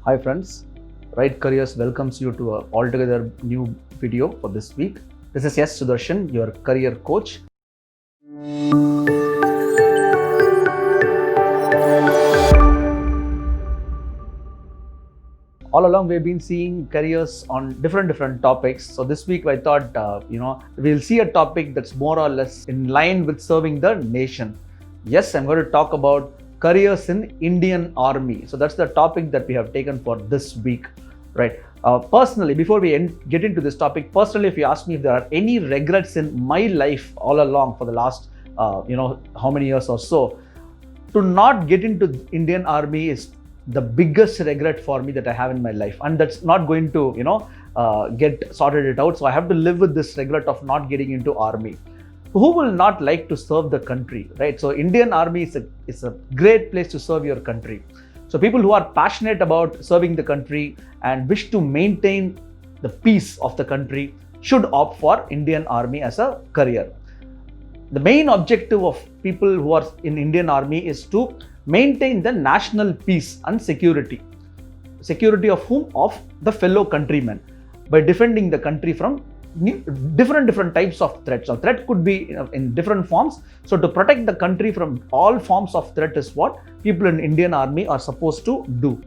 Hi friends, Right Careers welcomes you to a altogether new video for this week. This is S. Sudarshan, your career coach. All along we've been seeing careers on different topics. So this week I thought, we'll see a topic that's more or less in line with serving the nation. Yes, I'm going to talk about careers in Indian Army. So that's the topic that we have taken for this week, right? Personally, before we get into this topic, personally, if you ask me if there are any regrets in my life all along for the last, how many years or so, to not get into Indian Army is the biggest regret for me that I have in my life, and that's not going to get sorted it out. So I have to live with this regret of not getting into army. Who will not like to serve the country, right? So Indian Army is a great place to serve your country. So people who are passionate about serving the country and wish to maintain the peace of the country should opt for Indian Army as a career. The main objective of people who are in Indian Army is to maintain the national peace and security. Security of whom? Of the fellow countrymen, by defending the country from different types of threats. So threat could be in different forms. So to protect the country from all forms of threat is what people in Indian Army are supposed to do.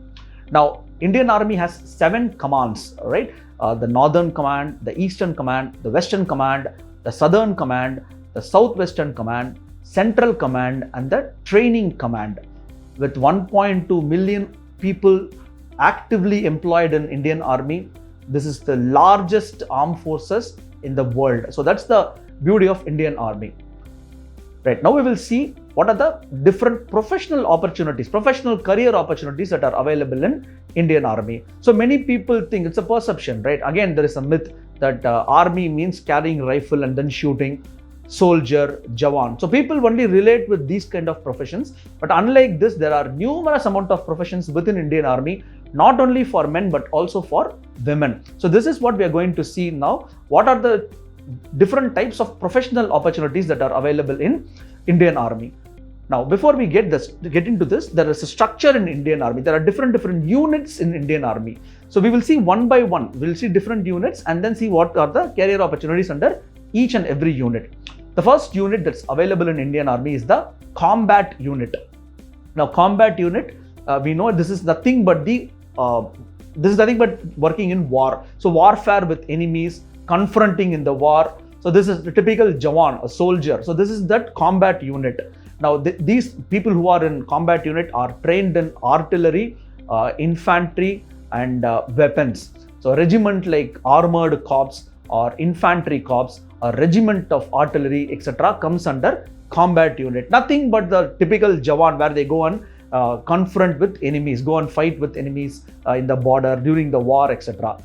Now, Indian Army has 7 commands, right? The Northern Command, the Eastern Command, the Western Command, the Southern Command, the Southwestern Command, Central Command, and the Training Command. With 1.2 million people actively employed in Indian Army, this is the largest armed forces in the world. So that's the beauty of Indian Army. Right, now we will see what are the different professional opportunities, professional career opportunities that are available in Indian Army. So many people think it's a perception, right? Again, there is a myth that army means carrying rifle and then shooting, soldier, jawan. So people only relate with these kind of professions. But unlike this, there are numerous amount of professions within Indian Army, not only for men but also for women. So this is what we are going to see now. What are the different types of professional opportunities that are available in Indian Army? Now, before we get into this, there is a structure in Indian Army. There are different units in Indian Army. So we will see one by one. We will see different units and then see what are the career opportunities under each and every unit. The first unit that's available in Indian Army is the combat unit. Now, combat unit, we know this is nothing but working in war. So warfare with enemies, confronting in the war. So this is the typical Jawan, a soldier. So this is that combat unit. Now these people who are in combat unit are trained in artillery, infantry, and weapons. So a regiment like armored corps or infantry corps, a regiment of artillery, etc. comes under combat unit. Nothing but the typical Jawan where they go and confront with enemies, go and fight with enemies in the border during the war, etc.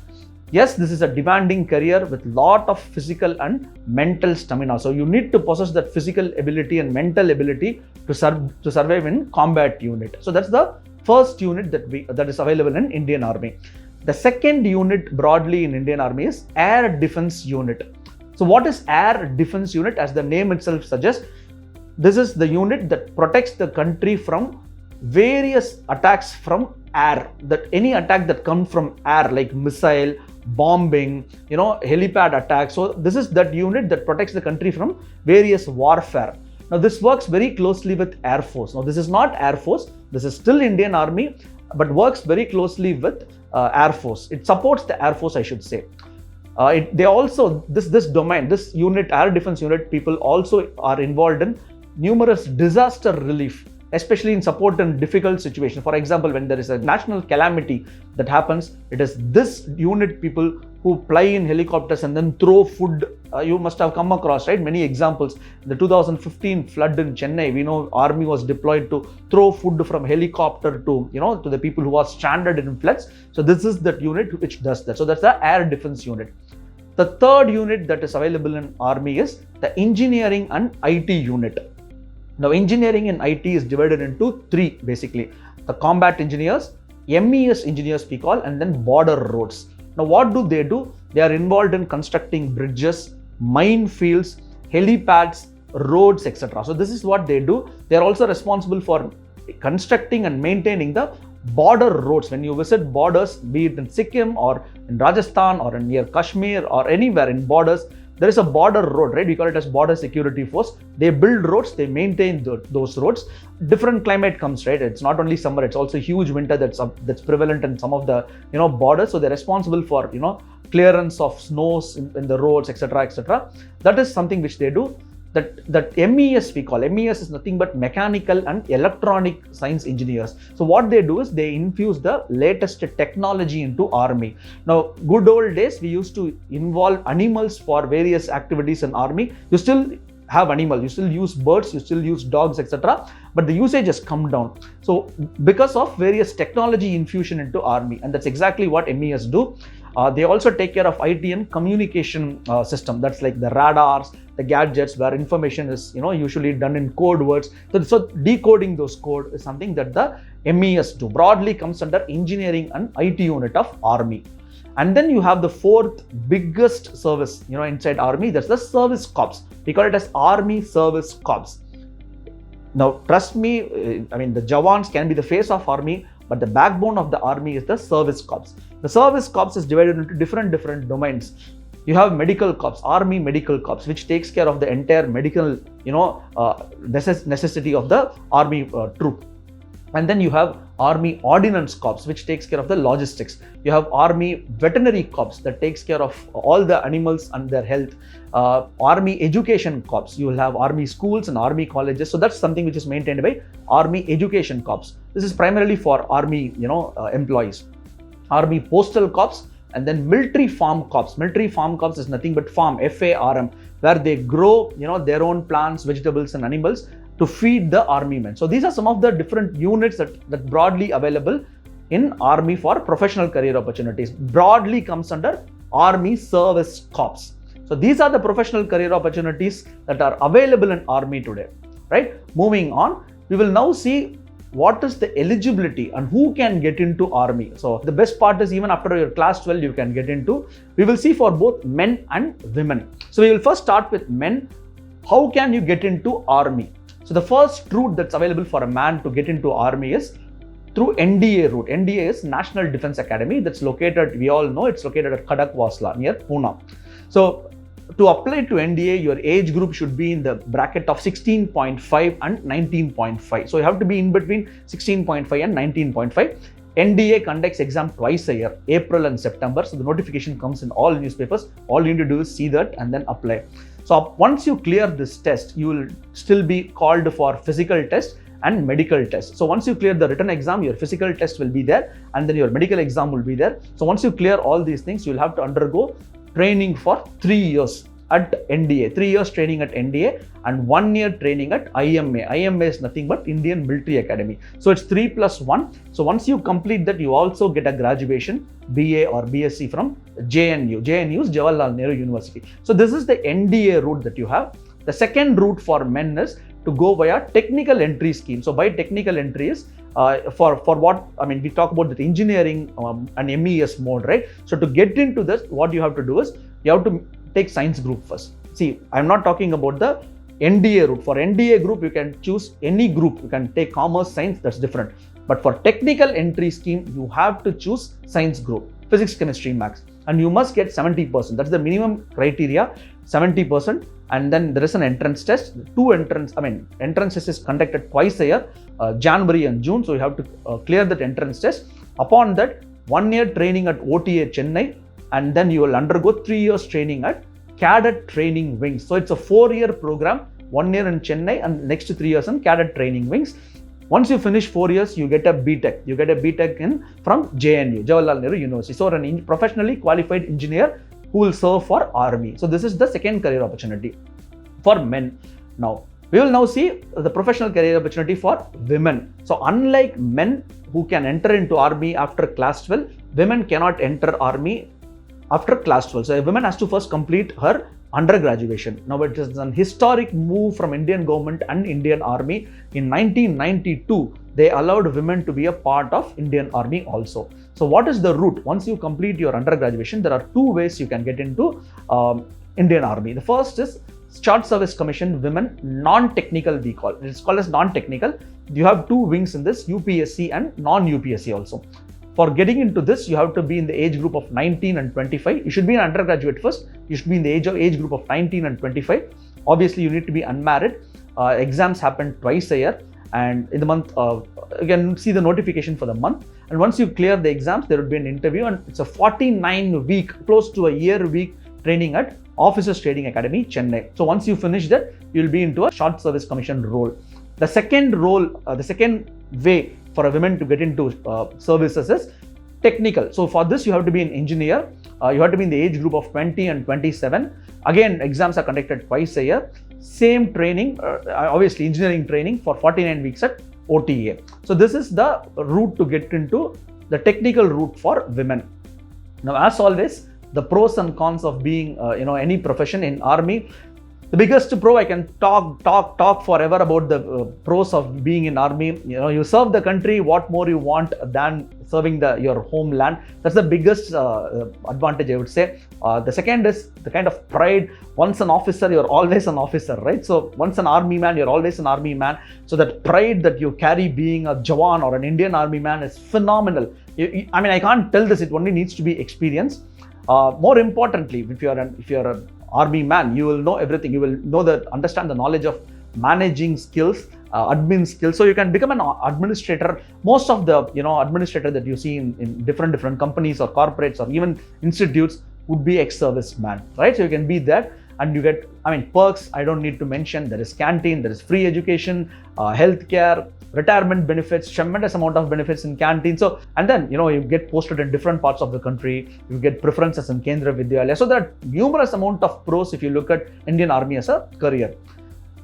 Yes, this is a demanding career with lot of physical and mental stamina. So you need to possess that physical ability and mental ability to survive in combat unit. So that's the first unit that is available in Indian Army. The second unit broadly in Indian Army is Air Defense Unit. So what is Air Defense Unit? As the name itself suggests, this is the unit that protects the country from various attacks from air. That any attack that comes from air, like missile, bombing, helipad attacks. So this is that unit that protects the country from various warfare. Now this works very closely with Air Force. Now this is not Air Force. This is still Indian Army, but works very closely with Air Force. It supports the Air Force, I should say. They also, this domain, this unit, Air Defense Unit, people also are involved in numerous disaster relief, especially in support in difficult situations. For example, when there is a national calamity that happens, it is this unit people who fly in helicopters and then throw food. You must have come across, right, many examples. The 2015 flood in Chennai, we know army was deployed to throw food from helicopter to the people who are stranded in floods. So this is that unit which does that. So that's the Air Defense Unit. The third unit that is available in Army is the Engineering and IT Unit. Now, engineering in IT is divided into 3 basically. The combat engineers, MES engineers we call, and then border roads. Now, what do? They are involved in constructing bridges, minefields, helipads, roads, etc. So this is what they do. They are also responsible for constructing and maintaining the border roads. When you visit borders, be it in Sikkim or in Rajasthan or in near Kashmir or anywhere in borders, there is a border road, right? We call it as border security force. They build roads, they maintain those roads. Different climate comes, right? It's not only summer, it's also huge winter that's prevalent in some of the borders. So they're responsible for clearance of snows in the roads, etc., etc. That is something which they do. That MES we call. MES is nothing but mechanical and electronic science engineers. So what they do is they infuse the latest technology into army. Now, good old days, we used to involve animals for various activities in army. You still have animals, you still use birds, you still use dogs, etc. But the usage has come down. So because of various technology infusion into army, and that's exactly what MES do. They also take care of IT and communication system. That's like the radars, the gadgets where information is usually done in code words. So decoding those code is something that the MES do. Broadly comes under engineering and IT unit of army. And then you have the fourth biggest service inside army. That's the service corps. We call it as Army Service Corps. Now trust me, the Jawans can be the face of army, but the backbone of the army is the service corps. The service corps is divided into different domains. You have medical corps, army medical corps, which takes care of the entire medical necessity of the army troop. And then you have Army Ordnance Corps, which takes care of the logistics. You have Army Veterinary Corps that takes care of all the animals and their health. Army Education Corps, you will have Army schools and Army colleges. So that's something which is maintained by Army Education Corps. This is primarily for Army employees. Army Postal Corps, and then Military Farm Corps. Military Farm Corps is nothing but farm, FARM, where they grow their own plants, vegetables and animals to feed the army men. So these are some of the different units that broadly available in army for professional career opportunities. Broadly comes under Army Service Corps. So these are the professional career opportunities that are available in army today, right? Moving on, we will now see what is the eligibility and who can get into army. So the best part is even after your class 12 you can get into. We will see for both men and women. So we will first start with men. How can you get into army? So the first route that's available for a man to get into army is through NDA route. NDA is National Defense Academy. That's located, we all know, it's located at Khadakwasla near Pune. So to apply to NDA, your age group should be in the bracket of 16.5 and 19.5. So you have to be in between 16.5 and 19.5. NDA conducts exam twice a year, April and September. So the notification comes in all newspapers. All you need to do is see that and then apply. So once you clear this test, you will still be called for physical test and medical test. So once you clear the written exam, your physical test will be there and then your medical exam will be there. So once you clear all these things, you will have to undergo training for 3 years at NDA, 3 years training at NDA and 1 year training at IMA. IMA is nothing but Indian Military Academy. So it's 3+1. So once you complete that, you also get a graduation, BA or BSc from JNU. JNU is Jawaharlal Nehru University. So this is the NDA route that you have. The second route for men is to go via technical entry scheme. So by technical entry is for what, we talk about the engineering and MES mode, right? So to get into this, what you have to do is you have to take science group first. See, I'm not talking about the NDA route. For NDA group, you can choose any group. You can take commerce, science, that's different. But for technical entry scheme, you have to choose science group, physics, chemistry, maths. And you must get 70%. That's the minimum criteria, 70%. And then there is an entrance test. Entrance test is conducted twice a year, January and June. So you have to clear that entrance test. Upon that, 1 year training at OTA Chennai. And then you will undergo 3 years training at Cadet Training Wings. So it's a 4-year program, 1 year in Chennai and next 3 years in Cadet Training Wings. Once you finish 4 years, you get a BTech. You get a BTech from JNU, Jawaharlal Nehru University. So a professionally qualified engineer who will serve for army. So this is the second career opportunity for men. Now, we will now see the professional career opportunity for women. So unlike men who can enter into army after class 12, women cannot enter army after class 12. So a woman has to first complete her undergraduation. Now it is an historic move from Indian government and Indian Army. In 1992, they allowed women to be a part of Indian Army also. So what is the route? Once you complete your undergraduation, there are 2 ways you can get into Indian Army. The first is short service commission women non-technical we call. It's called as non-technical. You have two wings in this, UPSC and non-UPSC also. For getting into this, you have to be in the age group of 19 and 25. You should be an undergraduate first. You should be in the age group of 19 and 25. Obviously, you need to be unmarried. Exams happen twice a year, and in the month, you can see the notification for the month. And once you clear the exams, there will be an interview, and it's a 49-week, close to a year-week training at Officers Trading Academy, Chennai. So once you finish that, you'll be into a short service commission role. The second role, the second way for a woman to get into services is technical. So for this, you have to be an engineer. You have to be in the age group of 20 and 27. Again, exams are conducted twice a year. Same training, obviously engineering training for 49 weeks at OTA. So this is the route to get into the technical route for women. Now, as always, the pros and cons of being any profession in army. The biggest pro, I can talk forever about the pros of being in army. You serve the country. What more you want than serving your homeland? That's the biggest advantage, I would say. The second is the kind of pride. Once an officer, you're always an officer, right? So once an army man, you're always an army man. So that pride that you carry being a Jawan or an Indian army man is phenomenal. I can't tell this. It only needs to be experienced. More importantly, if you're an army man, you will know everything. You will understand the knowledge of managing skills, admin skills. So you can become an administrator. Most of the administrator that you see in different companies or corporates or even institutes would be ex-serviceman, right? So you can be that, and you get perks. I don't need to mention. There is canteen, there is free education, healthcare, retirement benefits, tremendous amount of benefits in canteen. So, and then you get posted in different parts of the country. You get preferences in Kendra Vidyalaya. So there are numerous amount of pros if you look at Indian Army as a career.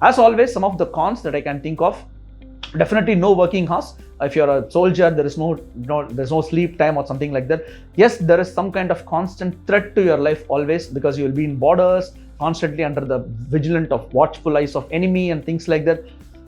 As always, some of the cons that I can think of: definitely no working hours. If you're a soldier, there is there's no sleep time or something like that. Yes, there is some kind of constant threat to your life always, because you will be in borders, constantly under the vigilant of watchful eyes of enemy and things like that.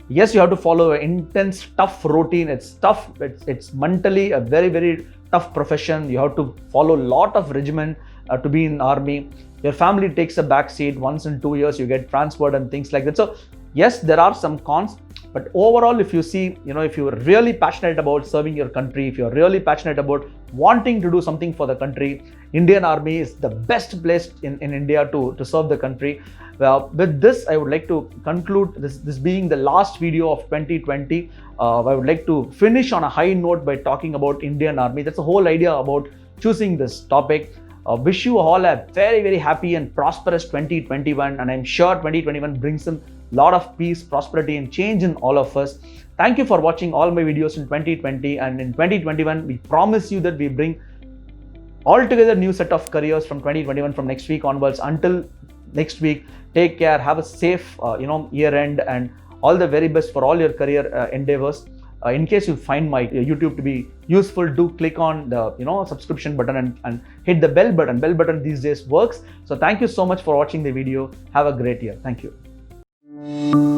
Yes, you have to follow an intense, tough routine. It's tough. It's mentally a very, very tough profession. You have to follow a lot of regimen to be in army. Your family takes a back seat. Once in 2 years, you get transferred and things like that. So yes, there are some cons. But overall, if you see, if you're really passionate about serving your country, if you're really passionate about wanting to do something for the country, Indian Army is the best place in India to serve the country. Well, with this, I would like to conclude this being the last video of 2020. I would like to finish on a high note by talking about Indian Army. That's the whole idea about choosing this topic. Wish you all a very, very happy and prosperous 2021. And I'm sure 2021 brings in a lot of peace, prosperity, and change in all of us. Thank you for watching all my videos in 2020. And in 2021, we promise you that we bring altogether new set of careers from 2021 from next week onwards. Until next week, take care, have a safe year end, and all the very best for all your career endeavors. In case you find my YouTube to be useful, do click on the subscription button and hit the bell button. Bell button these days works. So thank you so much for watching the video. Have a great year. Thank you.